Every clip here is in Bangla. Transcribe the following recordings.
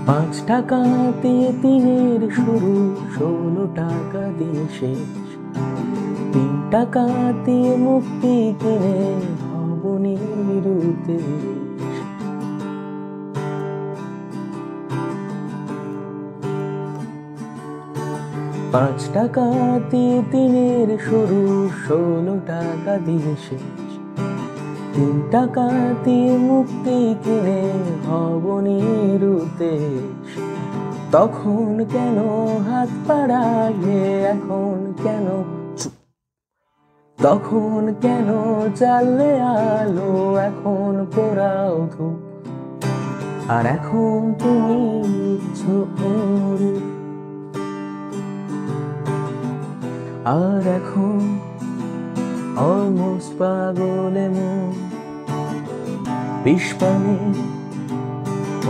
5 টাকা দিয়ে দিনের শুরু, 16 টাকা দিয়ে শেষ। 3 টাকা দিয়ে মুক্তি কিনে হব নিরুদ্দেশ। 5 টাকা দিয়ে দিনের শুরু, 16 টাকা দিয়ে শেষ। 3 টাকা দিয়ে মুক্তি কিনে হব নিরুদ্দেশ। তখন কেন হাত বাড়ালে, এখন কেন চুপ? তখন কেন জ্বাললে আলো, এখন পোড়াও ধূপ। আর এখন তুমি আর এখন অলমোস্ট পাগলে মন, বিষপানে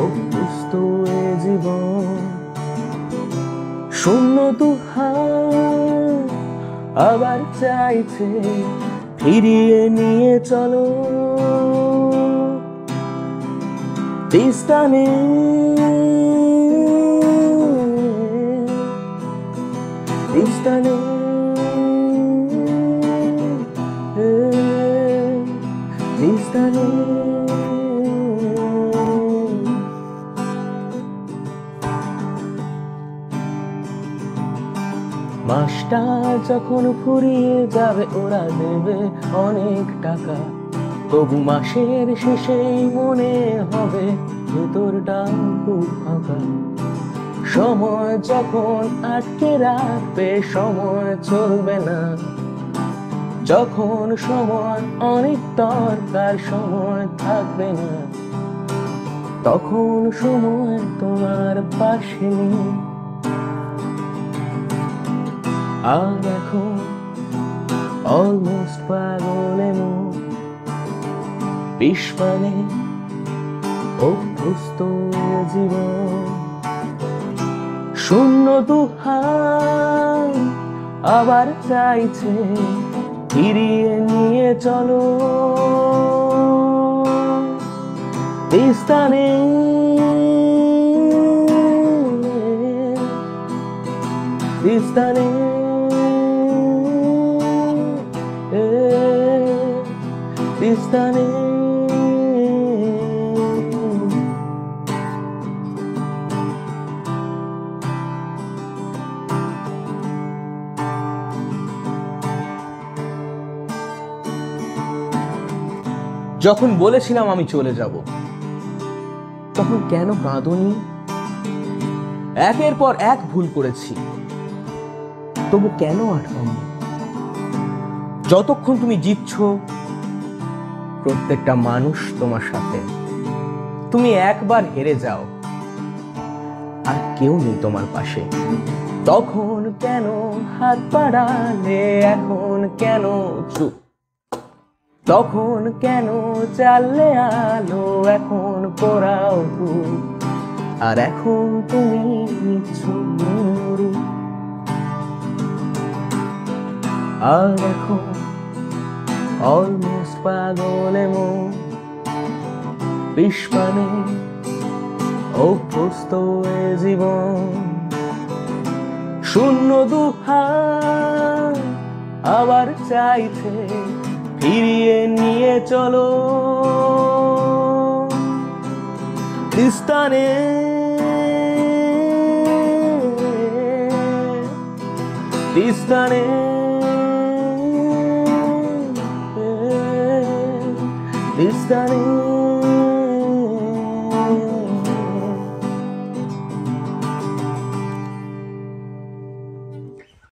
অভ্যস্ত এ জীবন। শূন্য দুহাত আবার চাইছে ফিরিয়ে নিয়ে চলো তিস্তানে, তিস্তানে, তিস্তানে। মাসটা যখন ফুরিয়ে যাবে, ওরা দেবে অনেক টাকা, তবু মাসের শেষেই মনে হবে ভেতরটা খুব ফাঁকা। সময় যখন আটকে রাখবে, সময় চলবে না। যখন সময় অনেক দরকার, সময় থাকবে না। তখন সময় তোমার পাশে নেই। আর এখন অলমোস্ট পাগলে মন, বিষপানে অভ্যস্ত জীবন। শূন্য দুহাত আবার চাইছে ফিরিয়ে নিয়ে চলো তিস্তানে, তিস্তানে, তিস্তানে। যখন বলেছিলাম আমি চলে যাব, তখন কেন কাঁদোনি? একের পর এক ভুল করেছি, তবু কেন আটকাওনি? যতক্ষণ তুমি জিতছ, প্রত্যেকটা মানুষ তোমার সাথে। তুমি একবার হেরে যাও, আর কেউ নেই তোমার পাশে। তখন কেন হাত বাড়ালে, এখন কেন চুপ? তখন কেন জ্বাললে আলো, এখন পোড়াও ধূপ। আর এখন তুমি মরু। আর এখন অলমোস্ট পাগলে মন, বিষপানে অভ্যস্ত এ জীবন। শূন্য দুহাত আবার চাইছে ফিরিয়ে নিয়ে চলো তিস্তানে, তিস্তানে, তিস্তানে।